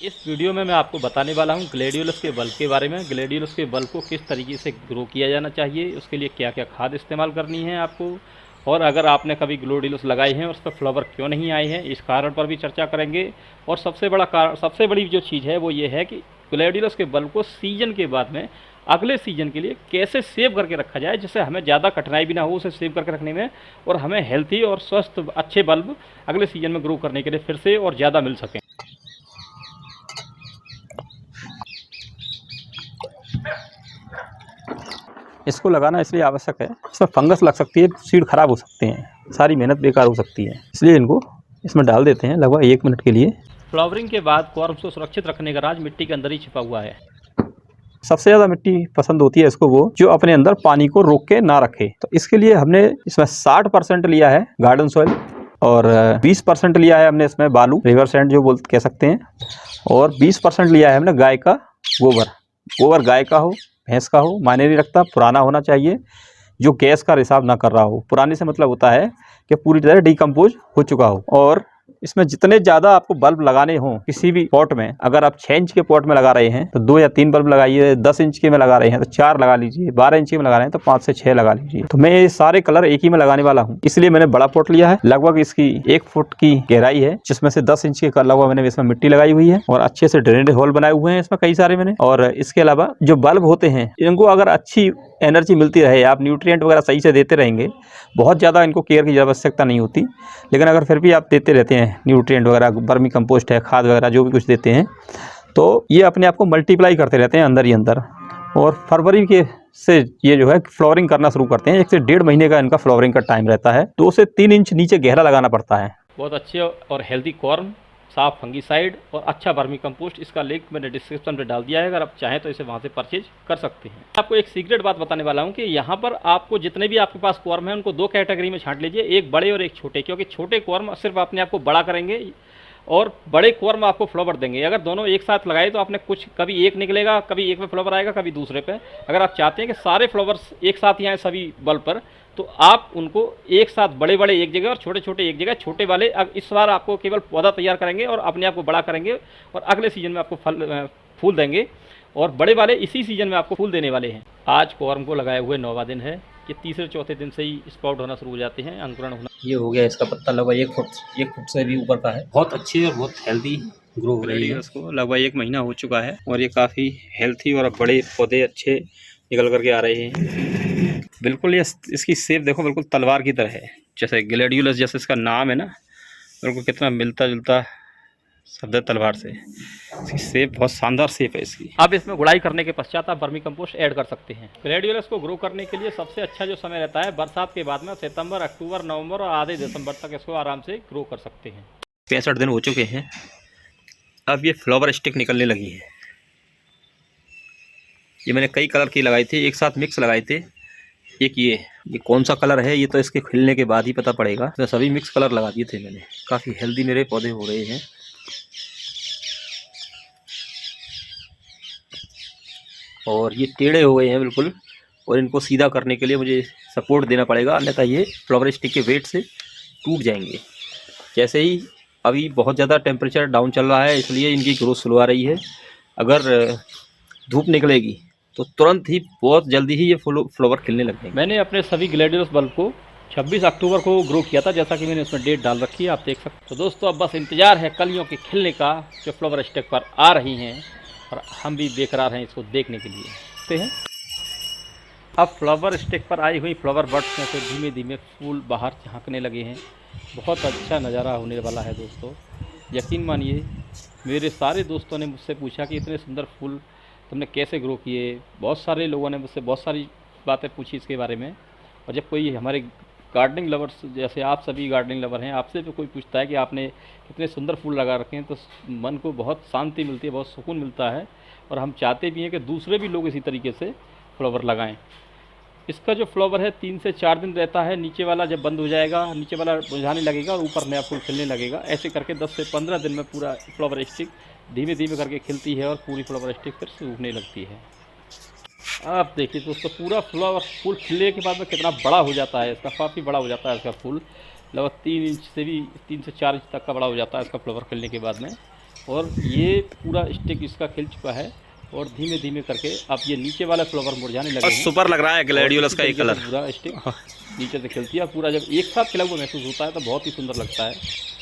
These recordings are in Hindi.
इस वीडियो में मैं आपको बताने वाला हूं ग्लेडियोलस के बल्ब के बारे में। ग्लेडियोलस के बल्ब को किस तरीके से ग्रो किया जाना चाहिए, उसके लिए क्या क्या खाद इस्तेमाल करनी है आपको, और अगर आपने कभी ग्लेडियोलस लगाए हैं और उस पर फ्लावर क्यों नहीं आए हैं, इस कारण पर भी चर्चा करेंगे। और सबसे बड़ी जो चीज़ है वो ये है कि ग्लेडियोलस के बल्ब को सीजन के बाद में अगले सीजन के लिए कैसे सेव करके रखा जाए, जिससे हमें ज़्यादा कठिनाई भी ना हो उसे सेव करके रखने में, और हमें हेल्थी और स्वस्थ अच्छे बल्ब अगले सीजन में ग्रो करने के लिए फिर से और ज़्यादा मिल सकें। इसको लगाना इसलिए आवश्यक है, इसमें फंगस लग सकती है, सीड खराब हो सकते हैं, सारी मेहनत बेकार हो सकती है, इसलिए इनको इसमें डाल देते हैं लगभग 1 मिनट के लिए। फ्लावरिंग के बाद कॉर्म्स को सुरक्षित रखने का राज मिट्टी के अंदर ही छिपा हुआ है। सबसे ज़्यादा मिट्टी पसंद होती है इसको वो जो अपने अंदर पानी को रोक के ना रखे, तो इसके लिए हमने इसमें 60% लिया है गार्डन सॉइल और 20% लिया है हमने इसमें बालू, रिवर सैंड जो कह सकते हैं, और 20% लिया है हमने गाय का गोबर। गोबर गाय का हो भैंस का हो मायने नहीं रखता, पुराना होना चाहिए, जो गैस का रिसाव ना कर रहा हो। पुराने से मतलब होता है कि पूरी तरह डिकम्पोज हो चुका हो। और इसमें जितने ज़्यादा आपको बल्ब लगाने हों किसी भी पॉट में, अगर आप 6 इंच के पॉट में लगा रहे हैं तो 2 या 3 बल्ब लगाइए, 10 इंच के में लगा रहे हैं तो 4 लगा लीजिए, 12 इंच के में लगा रहे हैं तो 5 से 6 लगा लीजिए। तो मैं ये सारे कलर एक ही में लगाने वाला हूँ, इसलिए मैंने बड़ा पॉट लिया है। लगभग इसकी 1 फुट की गहराई है, जिसमें से 10 इंच के लगभग मैंने इसमें मिट्टी लगाई हुई है और अच्छे से ड्रेनेज होल बनाए हुए हैं इसमें कई सारे मैंने। और इसके अलावा जो बल्ब होते हैं इनको अगर अच्छी एनर्जी मिलती रहे, आप न्यूट्रिएंट वगैरह सही से देते रहेंगे, बहुत ज़्यादा इनको केयर की आवश्यकता नहीं होती, लेकिन अगर फिर भी आप देते रहते हैं न्यूट्रिएंट वगैरह, वर्मी कंपोस्ट है, खाद वगैरह जो भी कुछ देते हैं, तो ये अपने आप को मल्टीप्लाई करते रहते हैं अंदर ही अंदर। और फरवरी के से ये जो है फ्लावरिंग करना शुरू करते हैं। 1 से 1.5 महीने का इनका फ्लावरिंग का टाइम रहता है। 2 से 3 इंच नीचे गहरा लगाना पड़ता है। बहुत अच्छे और हेल्दी कॉर्न, साफ फंगीसाइड और अच्छा वर्मी कंपोस्ट, इसका लिंक मैंने डिस्क्रिप्शन में डाल दिया है, अगर आप चाहें तो इसे वहाँ से परचेज कर सकते हैं। आपको एक सीक्रेट बात बताने वाला हूँ कि यहाँ पर आपको जितने भी आपके पास कॉर्म हैं उनको 2 कैटेगरी में छांट लीजिए, एक बड़े और एक छोटे, क्योंकि छोटे कॉर्म सिर्फ अपने आप को बड़ा करेंगे और बड़े कॉर्म आपको फ्लावर देंगे। अगर दोनों एक साथ लगाए तो आपने कुछ कभी एक निकलेगा, कभी एक पे फ्लावर आएगा, कभी दूसरे पे। अगर आप चाहते हैं कि सारे फ्लावर्स एक साथ ही आए सभी बल्ब पर, तो आप उनको एक साथ बड़े बड़े एक जगह और छोटे छोटे एक जगह, छोटे वाले अब इस बार आपको केवल पौधा तैयार करेंगे और अपने आप को बड़ा करेंगे और अगले सीजन में आपको फूल देंगे, और बड़े वाले इसी सीजन में आपको फूल देने वाले हैं। आज कॉर्म को लगाए हुए 9वां दिन है, कि तीसरे चौथे दिन से ही स्प्राउट होना शुरू हो जाते हैं, अंकुरण होना। ये हो गया इसका पत्ता, लगभग 1 फुट से भी ऊपर का है, बहुत अच्छी और बहुत हेल्दी ग्रो हो रही है। उसको लगभग 1 महीना हो चुका है और ये काफ़ी हेल्थी और बड़े पौधे अच्छे निकल करके आ रहे हैं। बिल्कुल ये इसकी शेप देखो, बिल्कुल तलवार की तरह है, जैसे ग्लेडियोलस जैसे इसका नाम है ना, बिल्कुल कितना मिलता जुलता शब्द है तलवार से। इसकी शेप बहुत शानदार शेप है इसकी। अब इसमें गुड़ाई करने के पश्चात आप वर्मी कंपोस्ट ऐड कर सकते हैं। ग्लेडियोलस को ग्रो करने के लिए सबसे अच्छा जो समय रहता है बरसात के बाद में, सितंबर, अक्टूबर, नवंबर और आधे दिसंबर तक इसको आराम से ग्रो कर सकते हैं। 65 दिन हो चुके हैं, अब ये फ्लावर स्टिक निकलने लगी है। ये मैंने कई कलर की लगाई थी, एक साथ मिक्स लगाए थे। एक ये कौन सा कलर है ये तो इसके खिलने के बाद ही पता पड़ेगा, तो सभी मिक्स कलर लगा दिए थे मैंने। काफ़ी हेल्दी मेरे पौधे हो रहे हैं। और ये टेढ़े हो गए हैं बिल्कुल, और इनको सीधा करने के लिए मुझे सपोर्ट देना पड़ेगा, अन्यथा ये फ्लावर स्टिक के वेट से टूट जाएंगे। जैसे ही अभी बहुत ज़्यादा टेम्परेचर डाउन चल रहा है, इसलिए इनकी ग्रोथ स्लो आ रही है। अगर धूप निकलेगी तो तुरंत ही बहुत जल्दी ही ये फ्लावर खिलने लगेंगे। मैंने अपने सभी ग्लेडियोलस बल्ब को 26 अक्टूबर को ग्रो किया था, जैसा कि मैंने उसमें डेट डाल रखी है, आप देख सकते हैं। तो दोस्तों अब बस इंतज़ार है कलियों के खिलने का, जो फ्लावर स्टिक पर आ रही हैं, और हम भी बेकरार हैं इसको देखने के लिए। देखते हैं अब फ्लावर स्टिक पर आई हुई फ्लावर बड्स में से धीमे धीमे फूल बाहर झांकने लगे हैं। बहुत अच्छा नज़ारा होने वाला है दोस्तों। यकीन मानिए, मेरे सारे दोस्तों ने मुझसे पूछा कि इतने सुंदर फूल तुमने कैसे ग्रो किए। बहुत सारे लोगों ने मुझसे बहुत सारी बातें पूछी इसके बारे में। और जब कोई हमारे गार्डनिंग लवर्स, जैसे आप सभी गार्डनिंग लवर हैं, आपसे भी कोई पूछता है कि आपने कितने सुंदर फूल लगा रखे हैं, तो मन को बहुत शांति मिलती है, बहुत सुकून मिलता है। और हम चाहते भी हैं कि दूसरे भी लोग इसी तरीके से फ्लावर लगाएं। इसका जो फ्लावर है 3 से 4 दिन रहता है। नीचे वाला जब बंद हो जाएगा, नीचे वाला मुरझाने लगेगा और ऊपर नया फूल खिलने लगेगा। ऐसे करके 10 से 15 दिन में पूरा फ्लावर स्टिक धीमे धीमे करके खिलती है और पूरी फ्लावर स्टिक फिर सूखने लगती है। आप देखिए दोस्तों, पूरा फ्लावर फूल खिलने के बाद में कितना बड़ा हो जाता है इसका, काफ़ी बड़ा हो जाता है इसका फूल। लगभग 3 इंच से भी 3 से 4 इंच तक का बड़ा हो जाता है इसका फ्लावर खिलने के बाद में। और ये पूरा स्टिक इसका खिल चुका है और धीमे धीमे करके अब ये नीचे वाला फ्लावर मुरझाने लगे हैं। सुपर लग रहा है ग्लैडियोलस का ये कलर, पूरा स्टिक नीचे से खिलती है। पूरा जब एक साथ खिला हुआ महसूस होता है तो बहुत ही सुंदर लगता है।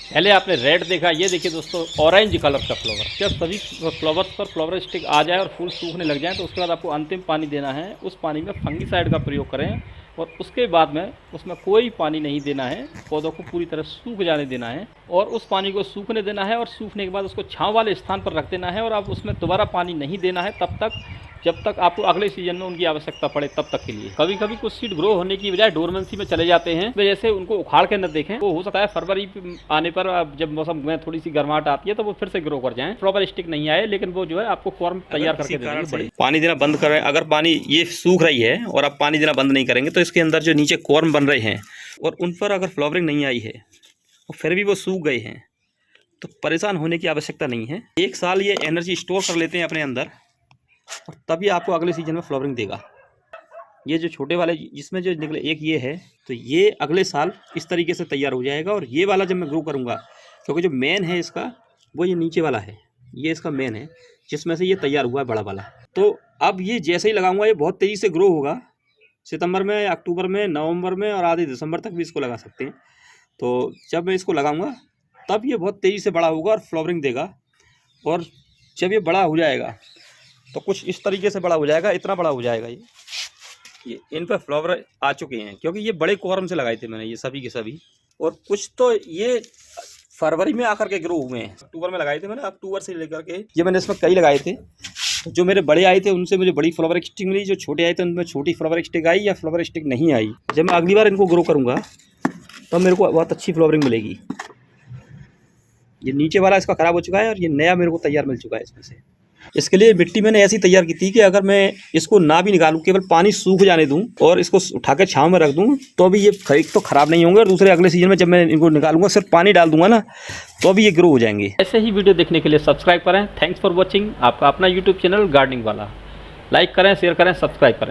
पहले आपने रेड देखा, ये देखिए दोस्तों ऑरेंज कलर का फ्लावर। जब सभी फ्लावर्स पर फ्लावर स्टिक आ जाए और फूल सूखने लग जाए तो उसके बाद आपको अंतिम पानी देना है। उस पानी में फंगीसाइड का प्रयोग करें और उसके बाद में उसमें कोई पानी नहीं देना है। पौधों को पूरी तरह सूख जाने देना है और उस पानी को सूखने देना है और सूखने के बाद उसको छांव वाले स्थान पर रख देना है और आप उसमें दोबारा पानी नहीं देना है तब तक जब तक आपको अगले सीजन में उनकी आवश्यकता पड़े तब तक के लिए। कभी कभी कुछ सीड ग्रो होने की बजाय डोरमेंसी में चले जाते हैं, तो जैसे उनको उखाड़ के न देखें। वो हो सकता है फरवरी आने पर जब मौसम में थोड़ी सी गर्माहट आती है तो वो फिर से ग्रो कर जाएं, फ्लावर स्टिक नहीं आए, लेकिन वो जो है आपको फॉर्म तैयार करके देंगे। पानी देना बंद करें, अगर पानी ये सूख रही है और आप पानी देना बंद नहीं करेंगे तो इसके अंदर जो नीचे कॉर्म बन रहे हैं और उन पर अगर फ्लावरिंग नहीं आई है और फिर भी वो सूख गए हैं तो परेशान होने की आवश्यकता नहीं है। एक साल ये एनर्जी स्टोर कर लेते हैं अपने अंदर और तभी आपको अगले सीजन में फ्लावरिंग देगा। ये जो छोटे वाले जिसमें जो निकले एक ये है तो ये अगले साल इस तरीके से तैयार हो जाएगा। और ये वाला जब मैं ग्रो करूँगा, क्योंकि जो मेन है इसका वो ये नीचे वाला है, ये इसका मेन है जिसमें से ये तैयार हुआ है बड़ा वाला। तो अब ये जैसे ही लगाऊंगा ये बहुत तेज़ी से ग्रो होगा। सितंबर में, अक्टूबर में, नवंबर में और आधे दिसंबर तक भी इसको लगा सकते हैं। तो जब मैं इसको लगाऊंगा तब ये बहुत तेज़ी से बड़ा होगा और फ्लावरिंग देगा। और जब ये बड़ा हो जाएगा तो कुछ इस तरीके से बड़ा हो जाएगा, इतना बड़ा हो जाएगा ये इन पर फ्लावर आ चुके हैं क्योंकि ये बड़े कॉर्म से लगाए थे मैंने ये सभी के सभी। और कुछ तो ये फरवरी में आकर के ग्रो हुए हैं, अक्टूबर में लगाए थे मैंने, अक्टूबर से लेकर के ये मैंने इसमें कई लगाए थे। जो मेरे बड़े आए थे उनसे मुझे बड़ी फ्लावर स्टिक मिली, जो छोटे आए थे उनमें छोटी फ्लावर स्टिक आई या फ्लावर स्टिक नहीं आई। जब मैं अगली बार इनको ग्रो करूँगा तब मेरे को बहुत अच्छी फ्लावरिंग मिलेगी। ये नीचे वाला इसका ख़राब हो चुका है और ये नया मेरे को तैयार मिल चुका है इसमें से। इसके लिए मिट्टी मैंने ऐसी तैयार की थी कि अगर मैं इसको ना भी निकालूं, केवल पानी सूख जाने दूं और इसको उठा के छाँव में रख दूं तो भी ये एक तो ख़राब नहीं होंगे और दूसरे अगले सीजन में जब मैं इनको निकालूंगा सिर्फ पानी डाल दूंगा ना तो भी ये ग्रो हो जाएंगे। ऐसे ही वीडियो देखने के लिए सब्सक्राइब करें। Thanks for watching. आपका अपना यूट्यूब चैनल गार्डनिंग वाला। लाइक करें, शेयर करें, सब्सक्राइब करें।